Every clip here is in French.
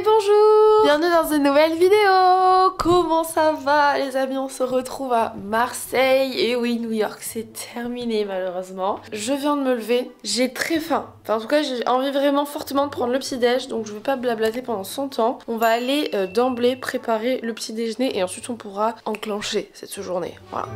bonjour! Bienvenue dans une nouvelle vidéo! Comment ça va les amis? On se retrouve à Marseille. Et oui, New York c'est terminé malheureusement. Je viens de me lever, j'ai très faim. Enfin en tout cas j'ai envie vraiment fortement de prendre le petit déj. Donc je vais pas blablater pendant 100 ans. On va aller d'emblée préparer le petit déjeuner. Et ensuite on pourra enclencher cette journée. Voilà.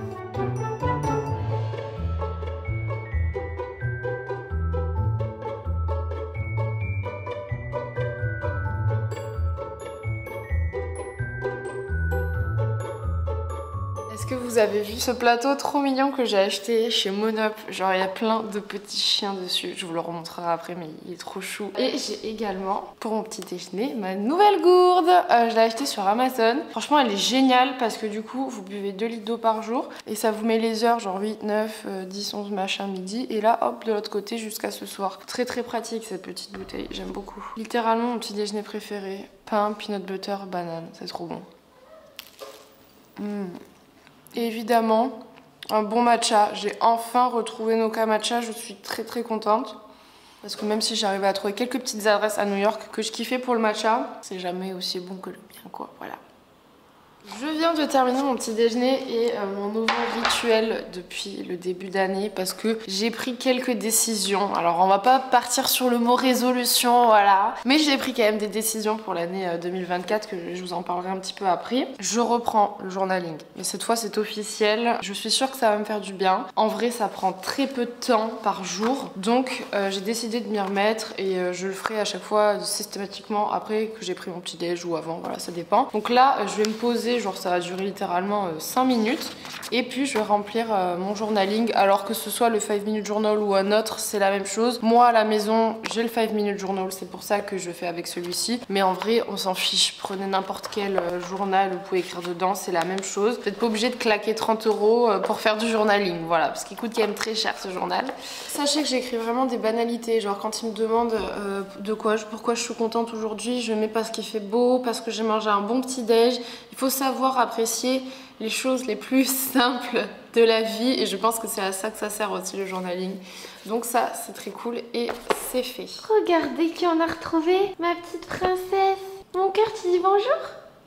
Est-ce que vous avez vu ce plateau trop mignon que j'ai acheté chez Monop? Genre il y a plein de petits chiens dessus, je vous le remontrerai après mais il est trop chou. Et j'ai également pour mon petit déjeuner ma nouvelle gourde. Je l'ai achetée sur Amazon. Franchement elle est géniale parce que du coup vous buvez 2 litres d'eau par jour et ça vous met les heures genre 8, 9, 10, 11 machin midi et là hop de l'autre côté jusqu'à ce soir. Très très pratique cette petite bouteille, j'aime beaucoup. Littéralement mon petit déjeuner préféré. Pain, peanut butter, banane, c'est trop bon. Et évidemment, un bon matcha. J'ai enfin retrouvé Noka Matcha, je suis très très contente. Parce que même si j'arrivais à trouver quelques petites adresses à New York que je kiffais pour le matcha, c'est jamais aussi bon que le mien quoi, voilà. Je viens de terminer mon petit déjeuner et mon nouveau rituel depuis le début d'année parce que j'ai pris quelques décisions. Alors on va pas partir sur le mot résolution, voilà. Mais j'ai pris quand même des décisions pour l'année 2024 que je vous en parlerai un petit peu après. Je reprends le journaling. Mais cette fois c'est officiel. Je suis sûre que ça va me faire du bien. En vrai ça prend très peu de temps par jour. Donc j'ai décidé de m'y remettre et je le ferai à chaque fois systématiquement après que j'ai pris mon petit déj ou avant, voilà ça dépend. Donc là je vais me poser. Genre ça va durer littéralement 5 minutes et puis je vais remplir mon journaling alors que ce soit le 5 minute journal ou un autre c'est la même chose. Moi à la maison j'ai le 5 minute journal, c'est pour ça que je fais avec celui-ci, mais en vrai on s'en fiche, prenez n'importe quel journal, vous pouvez écrire dedans, c'est la même chose. Vous n'êtes pas obligé de claquer 30 € pour faire du journaling, voilà, parce qu'il coûte quand même très cher ce journal. Sachez que j'écris vraiment des banalités, genre quand ils me demandent pourquoi je suis contente aujourd'hui, je mets parce qu'il fait beau, parce que j'ai mangé un bon petit déj. Il faut savoir apprécier les choses les plus simples de la vie et je pense que c'est à ça que ça sert aussi le journaling. Donc ça c'est très cool et c'est fait. Regardez qui on a retrouvé, ma petite princesse. Mon cœur tu dis bonjour,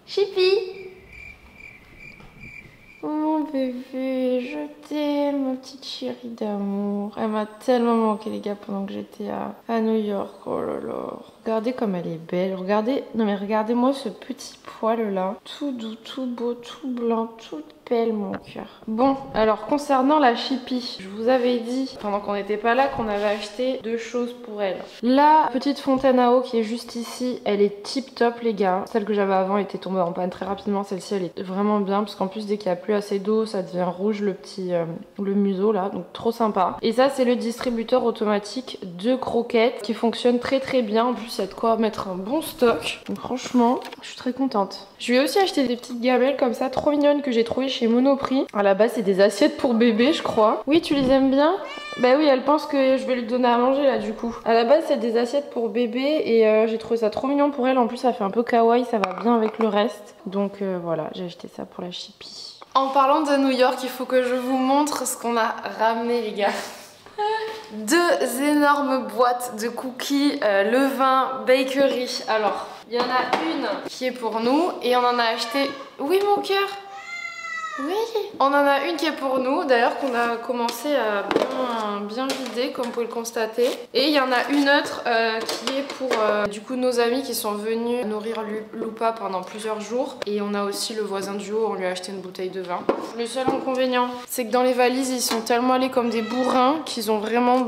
Chippy. Oh mon bébé, je t'aime, ma petite chérie d'amour. Elle m'a tellement manqué les gars pendant que j'étais à New York. Oh là là. Regardez comme elle est belle. Regardez, non mais regardez-moi ce petit poil là. Tout doux, tout beau, tout blanc, tout belle mon cœur. Bon, alors concernant la Chippy, je vous avais dit pendant qu'on n'était pas là qu'on avait acheté 2 choses pour elle. La petite fontaine à eau qui est juste ici, elle est tip top les gars. Celle que j'avais avant était tombée en panne très rapidement. Celle-ci elle est vraiment bien parce qu'en plus dès qu'il n'y a plus assez d'eau ça devient rouge le petit le museau là, donc trop sympa. Et ça c'est le distributeur automatique de croquettes qui fonctionne très très bien. En plus il y a de quoi mettre un bon stock. Donc franchement je suis très contente. Je lui ai aussi acheté des petites gamelles comme ça trop mignonnes que j'ai trouvées chez Monoprix. À la base c'est des assiettes pour bébé je crois. Oui tu les aimes bien? Bah oui elle pense que je vais lui donner à manger là du coup. À la base c'est des assiettes pour bébé et j'ai trouvé ça trop mignon pour elle. En plus ça fait un peu kawaii, ça va bien avec le reste. Donc voilà j'ai acheté ça pour la Chippy. En parlant de New York, il faut que je vous montre ce qu'on a ramené les gars. 2 énormes boîtes de cookies levain bakery. Alors, il y en a une qui est pour nous et on en a acheté... Oui mon cœur. Oui, on en a une qui est pour nous, d'ailleurs qu'on a commencé à bien vider comme vous pouvez le constater. Et il y en a une autre qui est pour du coup nos amis qui sont venus nourrir Lupa pendant plusieurs jours. Et on a aussi le voisin du haut, on lui a acheté une bouteille de vin. Le seul inconvénient, c'est que dans les valises ils sont tellement allés comme des bourrins qu'ils ont vraiment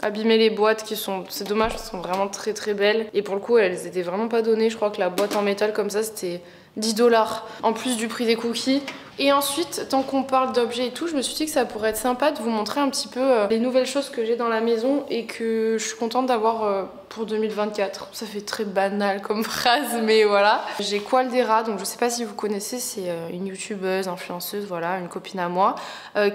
abîmé les boîtes qui sont... C'est dommage, elles sont vraiment très très belles. Et pour le coup elles étaient vraiment pas données, je crois que la boîte en métal comme ça c'était 10 $ en plus du prix des cookies. Et ensuite, tant qu'on parle d'objets et tout, je me suis dit que ça pourrait être sympa de vous montrer un petit peu les nouvelles choses que j'ai dans la maison et que je suis contente d'avoir pour 2024. Ça fait très banal comme phrase, mais voilà. J'ai Qualdera, donc je sais pas si vous connaissez, c'est une youtubeuse, influenceuse, voilà, une copine à moi,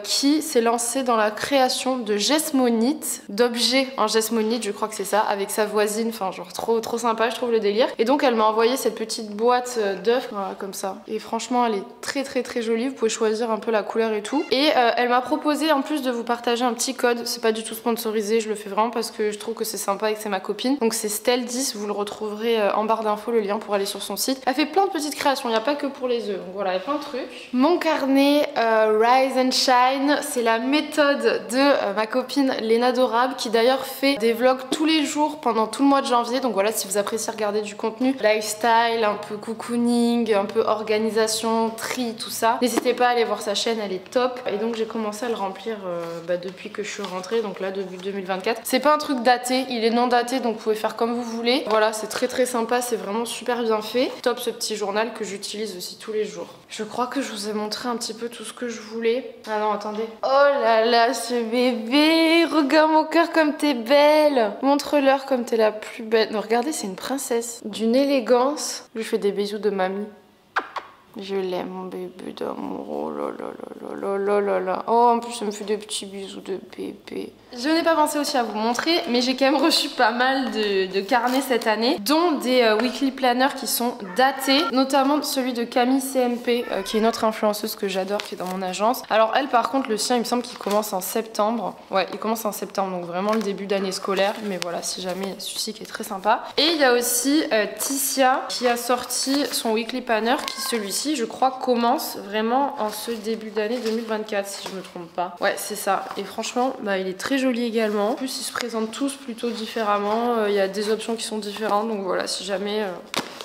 qui s'est lancée dans la création de gesmonite, d'objets en gesmonite, je crois que c'est ça, avec sa voisine, enfin genre trop sympa, je trouve le délire. Et donc elle m'a envoyé cette petite boîte d'œufs, voilà, comme ça. Et franchement, elle est très jolie, vous pouvez choisir un peu la couleur et tout. Et elle m'a proposé en plus de vous partager un petit code, c'est pas du tout sponsorisé, je le fais vraiment parce que je trouve que c'est sympa et que c'est ma copine. copine. Donc c'est Stell10, vous le retrouverez en barre d'infos, le lien pour aller sur son site. Elle fait plein de petites créations, il n'y a pas que pour les œufs. Donc voilà, il y a plein de trucs. Mon carnet Rise and Shine, c'est la méthode de ma copine Léna Dorable qui d'ailleurs fait des vlogs tous les jours pendant tout le mois de janvier. Donc voilà, si vous appréciez regarder du contenu lifestyle, un peu cocooning, un peu organisation, tri, tout ça, n'hésitez pas à aller voir sa chaîne, elle est top. Et donc j'ai commencé à le remplir depuis que je suis rentrée, donc là début 2024. C'est pas un truc daté, il est non daté, donc vous pouvez faire comme vous voulez. Voilà, c'est très sympa, c'est vraiment super bien fait. Top ce petit journal que j'utilise aussi tous les jours. Je crois que je vous ai montré un petit peu tout ce que je voulais. Ah non, attendez. Oh là là, ce bébé, regarde mon cœur comme t'es belle. Montre-leur comme t'es la plus belle. Non, regardez, c'est une princesse. D'une élégance. Je lui fais des bisous de mamie. Je l'aime, mon bébé d'amour. Oh là là là là là là là. Oh, en plus, ça me fait des petits bisous de bébé. Je n'ai pas pensé aussi à vous montrer, mais j'ai quand même reçu pas mal de carnets cette année, dont des weekly planners qui sont datés, notamment celui de Camille CMP, qui est une autre influenceuse que j'adore, qui est dans mon agence. Alors elle, par contre, le sien, il me semble qu'il commence en septembre. Ouais, il commence en septembre, donc vraiment le début d'année scolaire. Mais voilà, si jamais, celui-ci qui est très sympa. Et il y a aussi Ticia, qui a sorti son weekly planner, qui celui-ci, je crois, commence vraiment en ce début d'année 2024, si je me trompe pas. Ouais, c'est ça. Et franchement, bah, il est très joli également. En plus, ils se présentent tous plutôt différemment. Il y a des options qui sont différentes. Donc voilà, si jamais...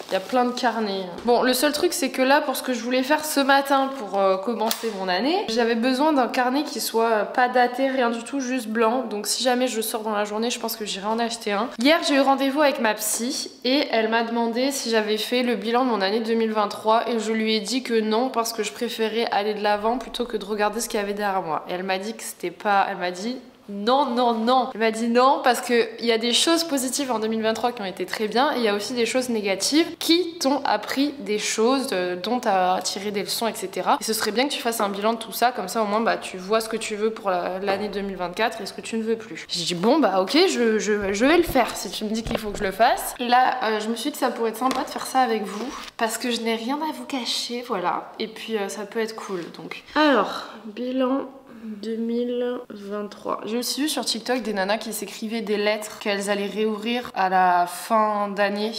il y a plein de carnets. Bon, le seul truc, c'est que là, pour ce que je voulais faire ce matin pour commencer mon année, j'avais besoin d'un carnet qui soit pas daté, rien du tout, juste blanc. Donc si jamais je sors dans la journée, je pense que j'irai en acheter un. Hier, j'ai eu rendez-vous avec ma psy et elle m'a demandé si j'avais fait le bilan de mon année 2023 et je lui ai dit que non parce que je préférais aller de l'avant plutôt que de regarder ce qu'il y avait derrière moi. Et elle m'a dit que c'était pas... Elle m'a dit... Non, non, non. Elle m'a dit non parce qu'il y a des choses positives en 2023 qui ont été très bien et il y a aussi des choses négatives qui t'ont appris des choses, dont tu as tiré des leçons, etc. Et ce serait bien que tu fasses un bilan de tout ça, comme ça au moins bah, tu vois ce que tu veux pour l'année 2024 et ce que tu ne veux plus. J'ai dit bon bah ok, je vais le faire si tu me dis qu'il faut que je le fasse. Là, je me suis dit que ça pourrait être sympa de faire ça avec vous parce que je n'ai rien à vous cacher, voilà. Et puis ça peut être cool donc. Alors, bilan 2023. J'ai aussi vu sur TikTok des nanas qui s'écrivaient des lettres qu'elles allaient réouvrir à la fin d'année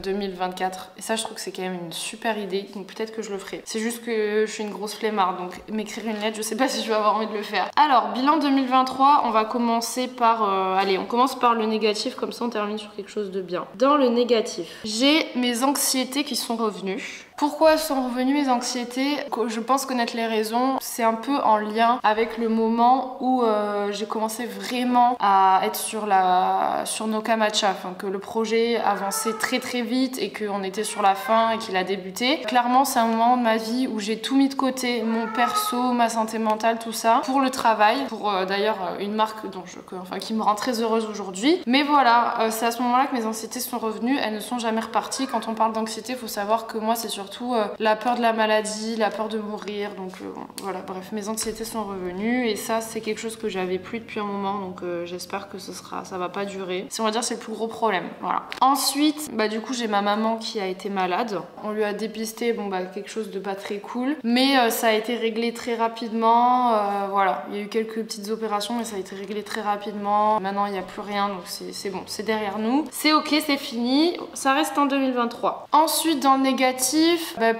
2024. Et ça, je trouve que c'est quand même une super idée. Donc peut-être que je le ferai. C'est juste que je suis une grosse flemmarde. Donc m'écrire une lettre, je sais pas si je vais avoir envie de le faire. Alors, bilan 2023, on va commencer par... allez, on commence par le négatif. Comme ça, on termine sur quelque chose de bien. Dans le négatif, j'ai mes anxiétés qui sont revenues. Pourquoi sont revenues mes anxiétés? Je pense connaître les raisons. C'est un peu en lien avec le moment où j'ai commencé vraiment à être sur Noka Matcha, enfin, que le projet avançait très vite et qu'on était sur la fin et qu'il a débuté. Clairement, c'est un moment de ma vie où j'ai tout mis de côté, mon perso, ma santé mentale, tout ça, pour le travail, pour d'ailleurs une marque qui me rend très heureuse aujourd'hui. Mais voilà, c'est à ce moment-là que mes anxiétés sont revenues. Elles ne sont jamais reparties. Quand on parle d'anxiété, il faut savoir que moi, c'est surtout la peur de la maladie, la peur de mourir, donc voilà, bref, mes anxiétés sont revenues et ça c'est quelque chose que j'avais plus depuis un moment, donc j'espère que ça va pas durer. On va dire c'est le plus gros problème, voilà. Ensuite, bah du coup j'ai ma maman qui a été malade, on lui a dépisté quelque chose de pas très cool, mais ça a été réglé très rapidement, voilà, il y a eu quelques petites opérations mais ça a été réglé très rapidement, maintenant il n'y a plus rien, donc c'est bon, c'est derrière nous, c'est ok, c'est fini, ça reste en 2023. Ensuite dans le négatif,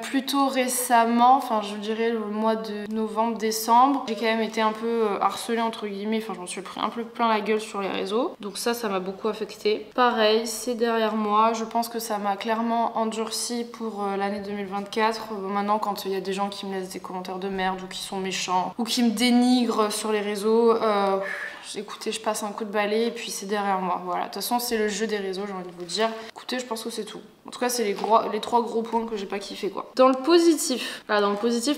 plutôt récemment, enfin je dirais le mois de novembre-décembre, j'ai quand même été un peu harcelée entre guillemets, enfin j'en suis pris un peu plein la gueule sur les réseaux, donc ça m'a beaucoup affectée. Pareil, c'est derrière moi, je pense que ça m'a clairement endurci pour l'année 2024. Maintenant quand il y a des gens qui me laissent des commentaires de merde ou qui sont méchants ou qui me dénigrent sur les réseaux, écoutez, je passe un coup de balai et puis c'est derrière moi. Voilà, de toute façon c'est le jeu des réseaux, j'ai envie de vous dire. Écoutez, je pense que c'est tout. En tout cas, c'est les trois gros points que j'ai pas kiffé quoi. Dans le positif,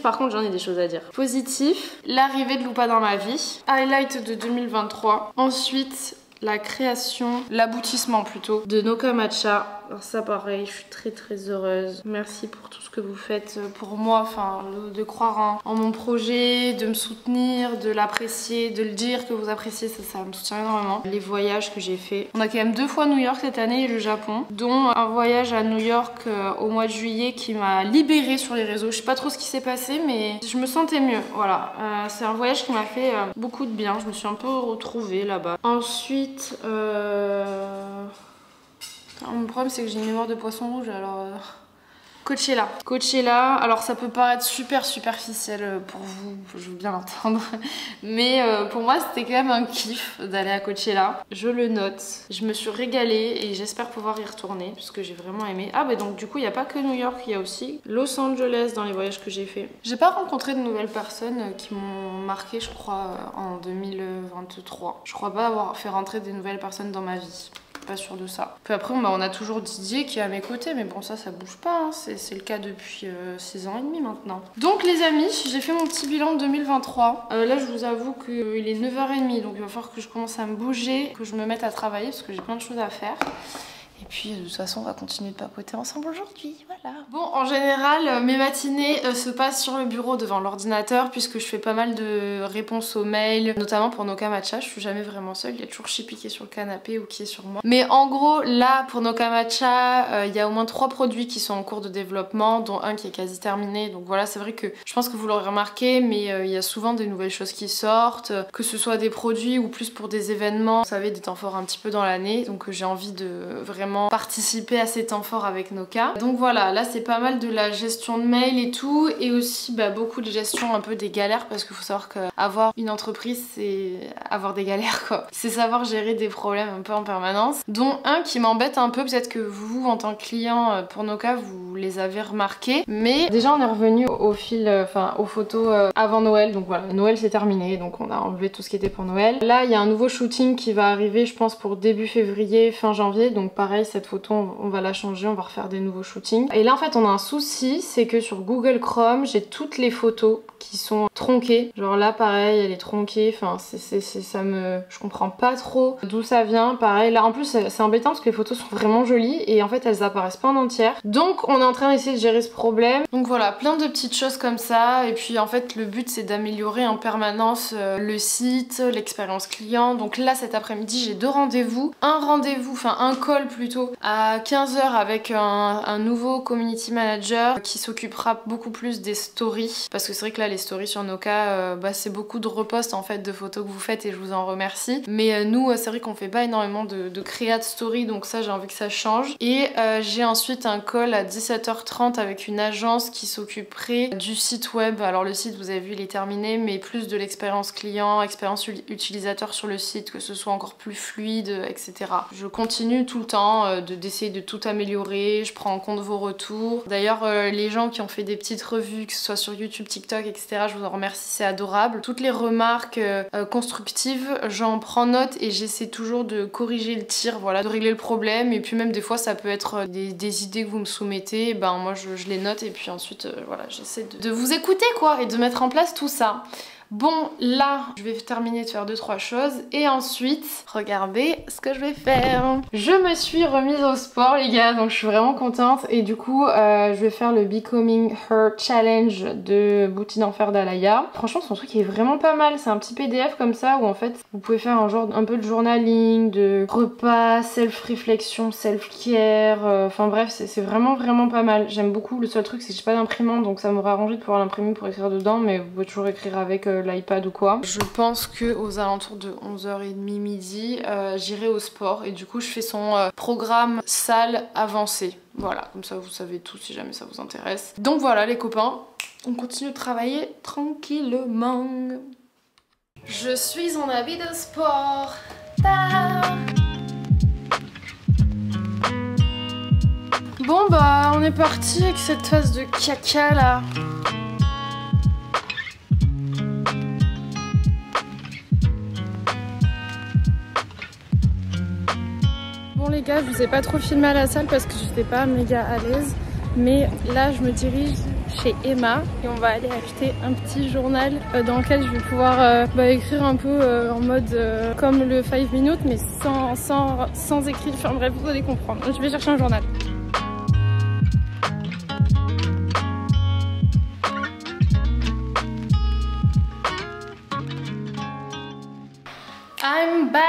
par contre, j'en ai des choses à dire. Positif, l'arrivée de Lupa dans ma vie. Highlight de 2023. Ensuite, la création, l'aboutissement plutôt, de Noka Matcha. Alors ça pareil, je suis très heureuse. Merci pour tout ce que vous faites pour moi, enfin de croire en mon projet, de me soutenir, de l'apprécier, de le dire que vous appréciez, ça me soutient énormément. Les voyages que j'ai fait. On a quand même 2 fois New York cette année et le Japon, dont un voyage à New York au mois de juillet qui m'a libérée sur les réseaux. Je sais pas trop ce qui s'est passé mais je me sentais mieux, voilà. C'est un voyage qui m'a fait beaucoup de bien, je me suis un peu retrouvée là-bas. Ensuite, Alors, mon problème c'est que j'ai une mémoire de poisson rouge alors... Coachella. Coachella, alors ça peut paraître super superficiel pour vous, je veux bien l'entendre, mais pour moi c'était quand même un kiff d'aller à Coachella. Je le note, je me suis régalée et j'espère pouvoir y retourner puisque j'ai vraiment aimé. Ah bah donc du coup il n'y a pas que New York, il y a aussi Los Angeles dans les voyages que j'ai fait. J'ai pas rencontré de nouvelles personnes qui m'ont marqué je crois en 2023. Je crois pas avoir fait rentrer des nouvelles personnes dans ma vie. Pas sûre de ça. Puis après on a toujours Didier qui est à mes côtés mais bon ça bouge pas hein. C'est le cas depuis 6 ans et demi maintenant. Donc les amis, j'ai fait mon petit bilan de 2023. Là je vous avoue qu'il est 9h30 donc il va falloir que je commence à me bouger, que je me mette à travailler parce que j'ai plein de choses à faire. Et puis de toute façon on va continuer de papoter ensemble aujourd'hui, voilà. Bon en général mes matinées se passent sur le bureau devant l'ordinateur puisque je fais pas mal de réponses aux mails, notamment pour Noka Matcha, je suis jamais vraiment seule, il y a toujours Chippy qui est sur le canapé ou qui est sur moi. Mais en gros là pour Noka Matcha, il y a au moins 3 produits qui sont en cours de développement, dont un qui est quasi terminé, donc voilà c'est vrai que je pense que vous l'aurez remarqué mais il y a souvent des nouvelles choses qui sortent, que ce soit des produits ou plus pour des événements, vous savez des temps forts un petit peu dans l'année, donc j'ai envie de vraiment participer à ces temps forts avec Noka. Donc voilà, là c'est pas mal de la gestion de mail et tout, et aussi beaucoup de gestion un peu des galères, parce qu'il faut savoir qu'avoir une entreprise c'est avoir des galères quoi. C'est savoir gérer des problèmes un peu en permanence, dont un qui m'embête un peu, peut-être que vous en tant que client pour Noka vous les avez remarqués, mais déjà on est revenu au fil, enfin aux photos avant Noël, donc voilà, Noël c'est terminé, donc on a enlevé tout ce qui était pour Noël. Là il y a un nouveau shooting qui va arriver je pense pour début février, fin janvier, donc pareil cette photo on va la changer, on va refaire des nouveaux shootings. Et là en fait on a un souci, c'est que sur Google Chrome j'ai toutes les photos qui sont tronquées, genre là pareil elle est tronquée, enfin je comprends pas trop d'où ça vient. Pareil là en plus c'est embêtant parce que les photos sont vraiment jolies et en fait elles apparaissent pas en entière, donc on est en train d'essayer de gérer ce problème. Donc voilà, plein de petites choses comme ça, et puis en fait le but c'est d'améliorer en permanence le site, l'expérience client. Donc là cet après-midi j'ai 2 rendez-vous, un call plutôt à 15h avec un nouveau community manager qui s'occupera beaucoup plus des stories, parce que c'est vrai que là les stories sur Noka c'est beaucoup de reposts en fait de photos que vous faites et je vous en remercie, mais nous c'est vrai qu'on fait pas énormément de créa de story, donc ça j'ai envie que ça change. Et j'ai ensuite un call à 17h30 avec une agence qui s'occuperait du site web. Alors le site vous avez vu il est terminé, mais plus de l'expérience client, expérience utilisateur sur le site, que ce soit encore plus fluide, etc. Je continue tout le temps d'essayer de tout améliorer, je prends en compte vos retours. D'ailleurs les gens qui ont fait des petites revues, que ce soit sur YouTube, TikTok, etc. je vous en remercie, c'est adorable. Toutes les remarques constructives, j'en prends note et j'essaie toujours de corriger le tir, voilà, de régler le problème. Et puis même des fois ça peut être des idées que vous me soumettez, ben moi je les note et puis ensuite voilà, j'essaie de vous écouter quoi et de mettre en place tout ça. Bon là je vais terminer de faire 2-3 choses et ensuite regardez ce que je vais faire. Je me suis remise au sport les gars, donc je suis vraiment contente et du coup je vais faire le Becoming Her Challenge de Bouti d'Enfer d'Alaya. Franchement son truc est vraiment pas mal, c'est un petit PDF comme ça où en fait vous pouvez faire un peu de journaling, de repas, self-réflexion, self-care, enfin bref c'est vraiment pas mal, j'aime beaucoup. Le seul truc c'est que j'ai pas d'imprimante donc ça m'aurait arrangé de pouvoir l'imprimer pour écrire dedans, mais vous pouvez toujours écrire avec l'iPad ou quoi. Je pense que aux alentours de 11h30 midi j'irai au sport et du coup je fais son programme salle avancée. Voilà, comme ça vous savez tout si jamais ça vous intéresse. Donc voilà les copains, on continue de travailler tranquillement. Je suis en habit de sport. Bon bah on est parti avec cette phase de caca là. Bon les gars, je vous ai pas trop filmé à la salle parce que j'étais pas méga à l'aise, mais là je me dirige chez Emma et on va aller acheter un petit journal dans lequel je vais pouvoir écrire un peu en mode comme le 5 minutes mais sans écrit, enfin bref vous allez comprendre. Je vais chercher un journal. I'm back.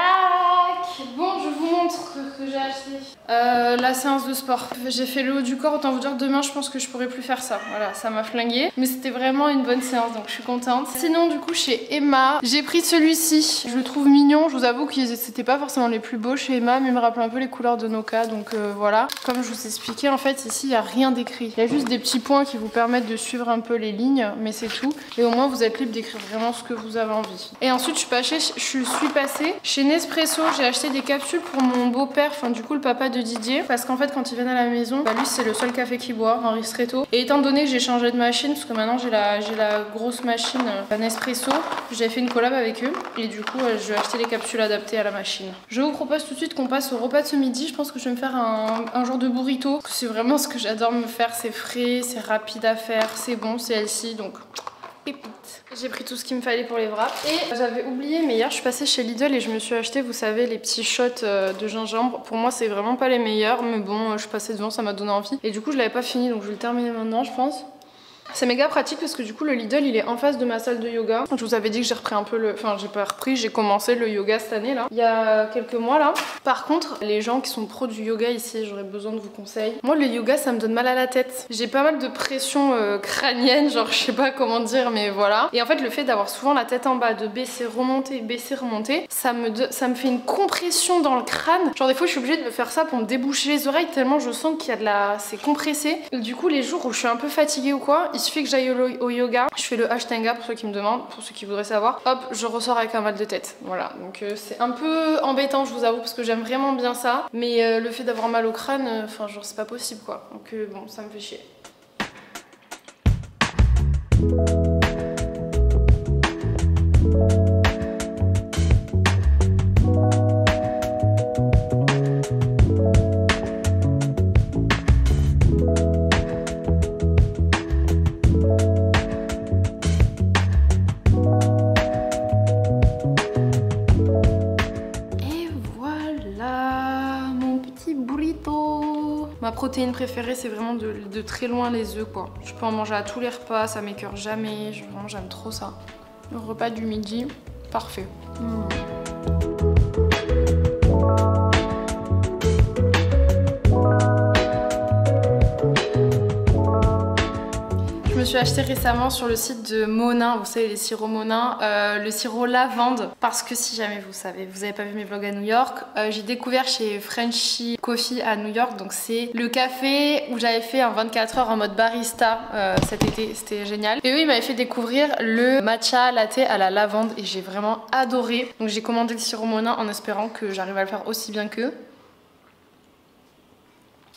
Bon, je vous montre ce que j'ai acheté. La séance de sport. J'ai fait le haut du corps, autant vous dire que demain je pense que je pourrais plus faire ça. Voilà, ça m'a flingué. Mais c'était vraiment une bonne séance, donc je suis contente. Sinon du coup chez Emma, j'ai pris celui-ci. Je le trouve mignon, je vous avoue que c'était pas forcément les plus beaux chez Emma, mais il me rappelle un peu les couleurs de Noka, donc voilà. Comme je vous expliquais, en fait ici il n'y a rien d'écrit. Il y a juste des petits points qui vous permettent de suivre un peu les lignes, mais c'est tout. Et au moins vous êtes libre d'écrire vraiment ce que vous avez envie. Et ensuite je suis passée chez Nespresso, j'ai acheté des capsules pour mon beau-père, enfin du coup le papa de Didier, parce qu'en fait quand ils viennent à la maison, bah lui c'est le seul café qu'il boit, un ristretto. Et étant donné que j'ai changé de machine, parce que maintenant j'ai la grosse machine Nespresso, j'avais fait une collab avec eux et du coup je vais acheter les capsules adaptées à la machine. Je vous propose tout de suite qu'on passe au repas de ce midi. Je pense que je vais me faire un genre de burrito, parce que c'est vraiment ce que j'adore me faire, c'est frais, c'est rapide à faire, c'est bon, c'est healthy, donc pépite. J'ai pris tout ce qu'il me fallait pour les wraps. Et j'avais oublié, mais hier je suis passée chez Lidl et je me suis acheté, vous savez, les petits shots de gingembre. Pour moi c'est vraiment pas les meilleurs, mais bon, je suis passée devant, ça m'a donné envie. Et du coup je l'avais pas fini, donc je vais le terminer maintenant je pense. C'est méga pratique parce que du coup le Lidl il est en face de ma salle de yoga. Je vous avais dit que j'ai repris un peu le... Enfin j'ai pas repris, j'ai commencé le yoga cette année là. Il y a quelques mois là. Par contre les gens qui sont pros du yoga ici, j'aurais besoin de vos conseils. Moi le yoga ça me donne mal à la tête. J'ai pas mal de pression crânienne, genre je sais pas comment dire mais voilà. Et en fait le fait d'avoir souvent la tête en bas, de baisser, remonter, ça me fait une compression dans le crâne. Genre des fois je suis obligée de me faire ça pour me déboucher les oreilles tellement je sens qu'il y a de la... c'est compressé. Et du coup les jours où je suis un peu fatiguée ou quoi, il suffit que j'aille au yoga, je fais le Ashtanga pour ceux qui me demandent, pour ceux qui voudraient savoir, hop, je ressors avec un mal de tête. Voilà, donc c'est un peu embêtant, je vous avoue, parce que j'aime vraiment bien ça, mais le fait d'avoir mal au crâne, enfin, genre, c'est pas possible quoi. Donc bon, ça me fait chier. Ma protéine préférée c'est vraiment de très loin les œufs quoi. Je peux en manger à tous les repas, ça m'écœure jamais, vraiment j'aime trop ça. Le repas du midi, parfait. Je me suis acheté récemment sur le site de Monin, vous savez les sirops Monin, le sirop lavande, parce que si jamais vous savez, vous avez pas vu mes vlogs à New York, j'ai découvert chez Frenchy Coffee à New York, donc c'est le café où j'avais fait un 24 heures en mode barista cet été, c'était génial. Et eux ils m'avaient fait découvrir le matcha latte à la lavande et j'ai vraiment adoré. Donc j'ai commandé le sirop Monin en espérant que j'arrive à le faire aussi bien qu'eux.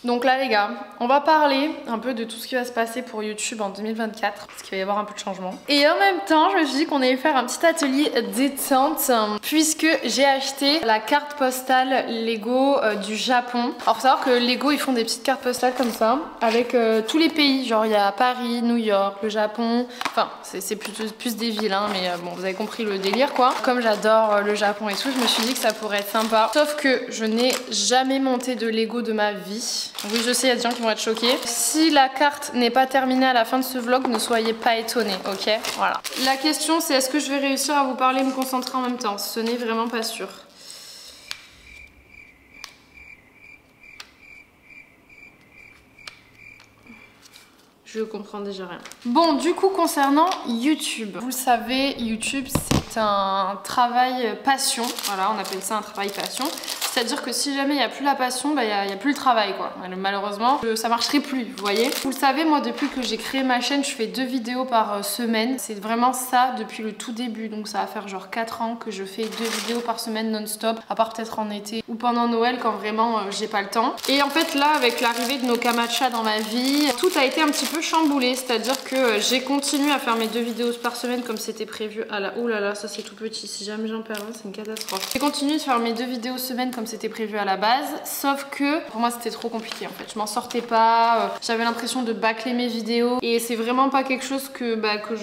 Donc là les gars, on va parler un peu de tout ce qui va se passer pour YouTube en 2024, parce qu'il va y avoir un peu de changement. Et en même temps, je me suis dit qu'on allait faire un petit atelier détente, puisque j'ai acheté la carte postale Lego du Japon. Alors faut savoir que Lego ils font des petites cartes postales comme ça, avec tous les pays, genre il y a Paris, New York, le Japon, enfin c'est plus des villes, hein, mais bon vous avez compris le délire quoi. Comme j'adore le Japon et tout, je me suis dit que ça pourrait être sympa. Sauf que je n'ai jamais monté de Lego de ma vie. Oui je sais, il y a des gens qui vont être choqués. Si la carte n'est pas terminée à la fin de ce vlog, ne soyez pas étonnés, ok? Voilà. La question c'est est-ce que je vais réussir à vous parler et me concentrer en même temps? Ce n'est vraiment pas sûr. Je comprends déjà rien. Bon, du coup, concernant YouTube, vous le savez, YouTube, c'est un travail passion. Voilà, on appelle ça un travail passion. C'est-à-dire que si jamais il n'y a plus la passion, bah, il n'y a plus le travail, quoi. Malheureusement, ça marcherait plus, vous voyez. Vous le savez, moi, depuis que j'ai créé ma chaîne, je fais 2 vidéos par semaine. C'est vraiment ça depuis le tout début. Donc ça va faire genre 4 ans que je fais 2 vidéos par semaine non-stop, à part peut-être en été ou pendant Noël quand vraiment j'ai pas le temps. Et en fait, là, avec l'arrivée de Noka Matcha dans ma vie, tout a été un petit peu chamboulé. C'est-à-dire que j'ai continué à faire mes 2 vidéos par semaine comme c'était prévu à la... Oh là là, ça c'est tout petit. Si jamais j'en perds un, c'est une catastrophe. J'ai continué de faire mes 2 vidéos semaine comme c'était prévu à la base, sauf que pour moi c'était trop compliqué en fait, je m'en sortais pas, j'avais l'impression de bâcler mes vidéos et c'est vraiment pas quelque chose que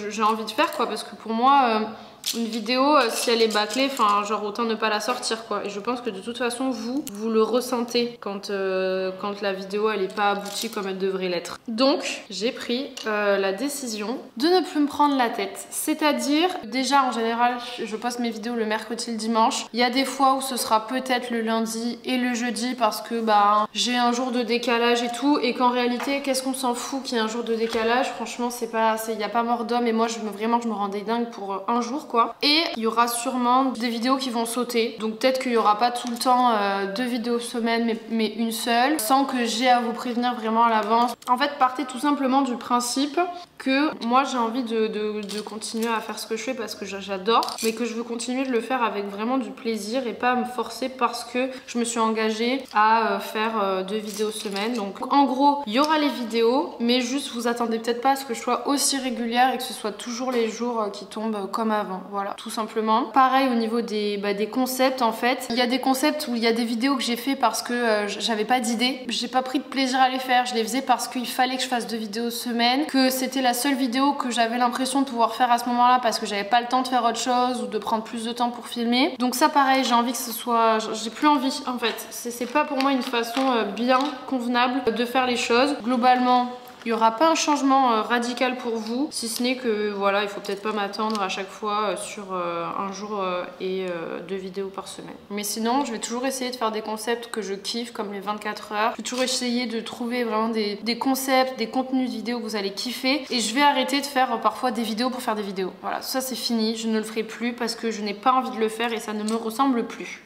j'ai envie de faire quoi, parce que pour moi Une vidéo, si elle est bâclée, enfin genre autant ne pas la sortir quoi. Et je pense que de toute façon vous le ressentez quand la vidéo elle est pas aboutie comme elle devrait l'être. Donc j'ai pris la décision de ne plus me prendre la tête. C'est-à-dire, déjà en général je poste mes vidéos le mercredi et le dimanche. Il y a des fois où ce sera peut-être le lundi et le jeudi parce que bah j'ai un jour de décalage et tout. Et qu'en réalité, qu'est-ce qu'on s'en fout qu'il y ait un jour de décalage? Franchement, il n'y a pas mort d'homme. Et moi, je me rendais dingue pour un jour quoi. Et il y aura sûrement des vidéos qui vont sauter. Donc peut-être qu'il n'y aura pas tout le temps 2 vidéos semaine, mais une seule, sans que j'ai à vous prévenir vraiment à l'avance. En fait, partez tout simplement du principe que moi j'ai envie de continuer à faire ce que je fais parce que j'adore, mais que je veux continuer de le faire avec vraiment du plaisir et pas à me forcer parce que je me suis engagée à faire 2 vidéos semaine. Donc en gros, il y aura les vidéos, mais juste vous attendez peut-être pas à ce que je sois aussi régulière et que ce soit toujours les jours qui tombent comme avant. Voilà, tout simplement. Pareil au niveau des concepts en fait. Il y a des concepts où il y a des vidéos que j'ai fait parce que j'avais pas d'idée. J'ai pas pris de plaisir à les faire. Je les faisais parce qu'il fallait que je fasse 2 vidéos semaine, que c'était la seule vidéo que j'avais l'impression de pouvoir faire à ce moment-là parce que j'avais pas le temps de faire autre chose ou de prendre plus de temps pour filmer. Donc ça pareil, j'ai envie que ce soit... J'ai plus envie en fait. C'est pas pour moi une façon bien convenable de faire les choses. Globalement, il n'y aura pas un changement radical pour vous, si ce n'est que voilà, il faut peut-être pas m'attendre à chaque fois sur un jour et 2 vidéos par semaine. Mais sinon, je vais toujours essayer de faire des concepts que je kiffe, comme les 24 heures. Je vais toujours essayer de trouver vraiment des concepts, des contenus de vidéos que vous allez kiffer. Et je vais arrêter de faire parfois des vidéos pour faire des vidéos. Voilà, ça c'est fini, je ne le ferai plus parce que je n'ai pas envie de le faire et ça ne me ressemble plus.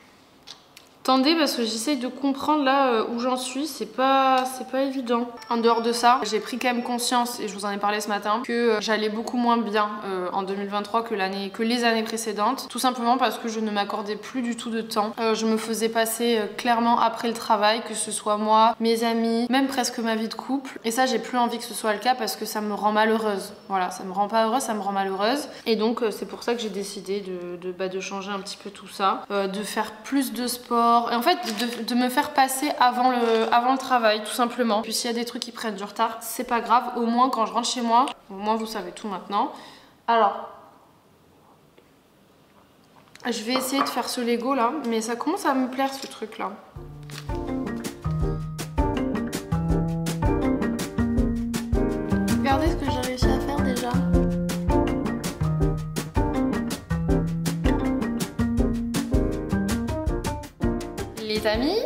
Attendez parce que j'essaye de comprendre là où j'en suis, c'est pas évident. En dehors de ça, j'ai pris quand même conscience, et je vous en ai parlé ce matin, que j'allais beaucoup moins bien en 2023 que les années précédentes. Tout simplement parce que je ne m'accordais plus du tout de temps. Je me faisais passer clairement après le travail, que ce soit moi, mes amis, même presque ma vie de couple. Et ça, j'ai plus envie que ce soit le cas parce que ça me rend malheureuse. Voilà, ça me rend pas heureuse, ça me rend malheureuse. Et donc c'est pour ça que j'ai décidé de changer un petit peu tout ça, de faire plus de sport. Et en fait de me faire passer avant le travail tout simplement. Puis s'il y a des trucs qui prennent du retard, c'est pas grave, au moins quand je rentre chez moi, au moins vous savez tout maintenant. Alors je vais essayer de faire ce Lego là, mais ça commence à me plaire ce truc là. Regardez ce que j'ai réussi à faire déjà. Les amis,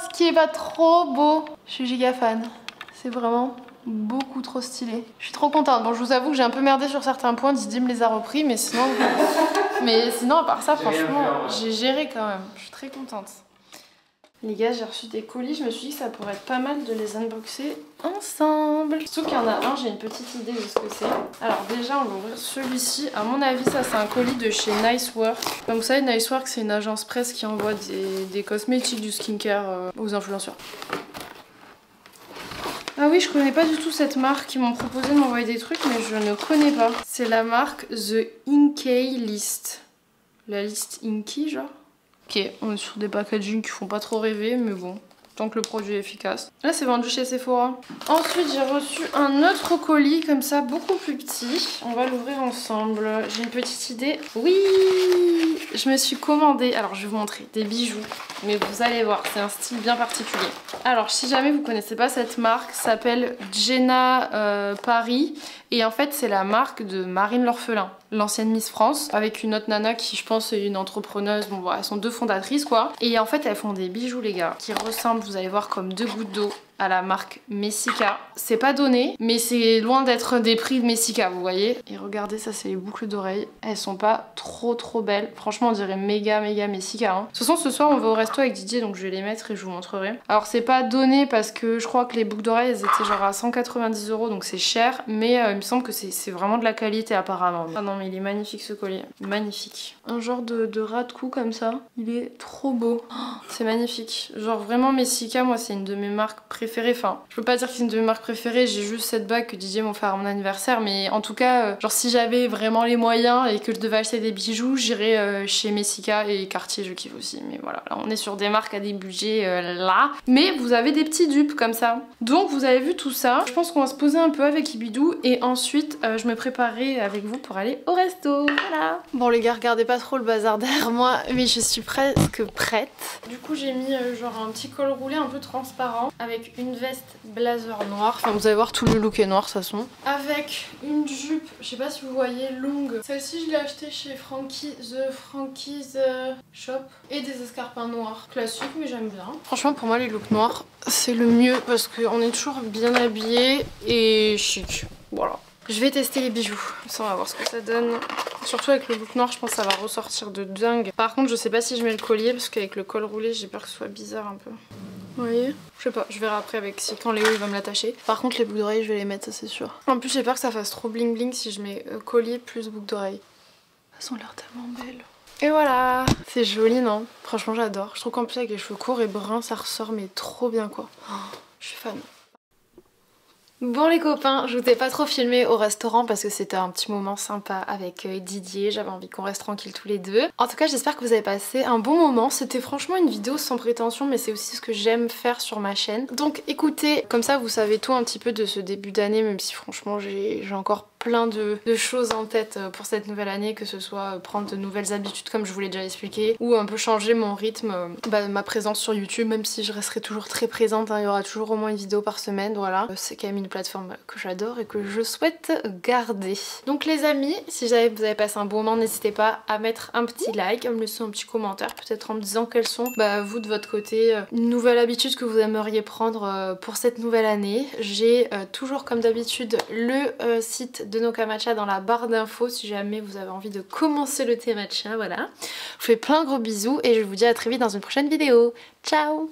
ce qui est pas trop beau. Je suis giga fan. C'est vraiment beaucoup trop stylé. Je suis trop contente. Bon, je vous avoue que j'ai un peu merdé sur certains points. Didier me les a repris, mais sinon, à part ça, franchement, j'ai géré quand même. Je suis très contente. Les gars, j'ai reçu des colis, je me suis dit que ça pourrait être pas mal de les unboxer ensemble. Surtout qu'il y en a un, j'ai une petite idée de ce que c'est. Alors déjà, on va ouvrir celui-ci. À mon avis, ça c'est un colis de chez Nice Work. Comme vous savez, Nice Work, c'est une agence presse qui envoie des cosmétiques, du skincare aux influenceurs. Ah oui, je connais pas du tout cette marque. Ils m'ont proposé de m'envoyer des trucs, mais je ne connais pas. C'est la marque The Inkey List. La liste Inkey, genre. Ok, on est sur des packaging qui font pas trop rêver, mais bon, tant que le produit est efficace. Là, c'est vendu chez Sephora. Ensuite, j'ai reçu un autre colis, comme ça, beaucoup plus petit. On va l'ouvrir ensemble. J'ai une petite idée. Oui! Je me suis commandé, alors je vais vous montrer, des bijoux. Mais vous allez voir, c'est un style bien particulier. Alors, si jamais vous connaissez pas cette marque, ça s'appelle Jenna Paris. Et en fait, c'est la marque de Marine L'Orphelin, l'ancienne Miss France, avec une autre nana qui, je pense, est une entrepreneuse. Bon, voilà, elles sont 2 fondatrices, quoi. Et en fait, elles font des bijoux, les gars, qui ressemblent, vous allez voir, comme 2 gouttes d'eau à la marque Messika. C'est pas donné, mais c'est loin d'être des prix de Messika, vous voyez. Et regardez, ça, c'est les boucles d'oreilles. Elles sont pas trop belles. Franchement, on dirait méga Messika. Hein. De toute façon, ce soir, on va au resto avec Didier, donc je vais les mettre et je vous montrerai. Alors, c'est pas donné parce que je crois que les boucles d'oreilles, elles étaient genre à 190 €, donc c'est cher. Mais il me semble que c'est vraiment de la qualité, apparemment. Ah non, mais il est magnifique, ce collier. Magnifique. Un genre de ras de cou comme ça. Il est trop beau. Oh, c'est magnifique. Genre, vraiment, Messika, moi, c'est une de mes marques préférées. Enfin, je peux pas dire que c'est une de mes marques préférées, j'ai juste cette bague que Didier m'a fait à mon anniversaire, mais en tout cas, genre si j'avais vraiment les moyens et que je devais acheter des bijoux, j'irais chez Messika et Cartier, je kiffe aussi. Mais voilà, là on est sur des marques à des budgets là. Mais vous avez des petits dupes comme ça. Donc vous avez vu tout ça. Je pense qu'on va se poser un peu avec Ibidou et en ensuite je me préparais avec vous pour aller au resto. Voilà. Bon les gars, regardez pas trop le bazar derrière moi, mais je suis presque prête. Du coup j'ai mis genre un petit col roulé un peu transparent avec une veste blazer noire. Enfin vous allez voir, tout le look est noir de toute façon. Avec une jupe, je sais pas si vous voyez, longue. Celle-ci je l'ai achetée chez Frankie's Shop. Et des escarpins noirs. Classique mais j'aime bien. Franchement pour moi les looks noirs c'est le mieux parce qu'on est toujours bien habillé et chic. Voilà. Je vais tester les bijoux. Ça on va voir ce que ça donne. Surtout avec le look noir je pense que ça va ressortir de dingue. Par contre je sais pas si je mets le collier parce qu'avec le col roulé j'ai peur que ce soit bizarre un peu. Vous voyez? Je sais pas, je verrai après avec si quand Léo il va me l'attacher. Par contre les boucles d'oreilles je vais les mettre, ça c'est sûr. En plus j'ai peur que ça fasse trop bling bling si je mets collier plus boucles d'oreilles. Elles ont l'air tellement belles. Et voilà, c'est joli non? Franchement j'adore. Je trouve qu'en plus avec les cheveux courts et bruns ça ressort mais trop bien quoi. Oh, je suis fan. Bon les copains, je vous ai pas trop filmé au restaurant parce que c'était un petit moment sympa avec Didier, j'avais envie qu'on reste tranquille tous les deux. En tout cas j'espère que vous avez passé un bon moment, c'était franchement une vidéo sans prétention mais c'est aussi ce que j'aime faire sur ma chaîne. Donc écoutez, comme ça vous savez tout un petit peu de ce début d'année même si franchement j'ai encore plein de choses en tête pour cette nouvelle année, que ce soit prendre de nouvelles habitudes comme je vous l'ai déjà expliqué ou un peu changer mon rythme, ma présence sur YouTube même si je resterai toujours très présente, hein, il y aura toujours au moins une vidéo par semaine, voilà. C'est quand même une plateforme que j'adore et que je souhaite garder. Donc les amis, si vous avez passé un bon moment, n'hésitez pas à mettre un petit like, à me laisser un petit commentaire peut-être en me disant quelles sont vous de votre côté une nouvelle habitude que vous aimeriez prendre pour cette nouvelle année. J'ai toujours comme d'habitude le site de Noka Matcha dans la barre d'infos si jamais vous avez envie de commencer le thé matcha, voilà. Je vous fais plein de gros bisous et je vous dis à très vite dans une prochaine vidéo. Ciao!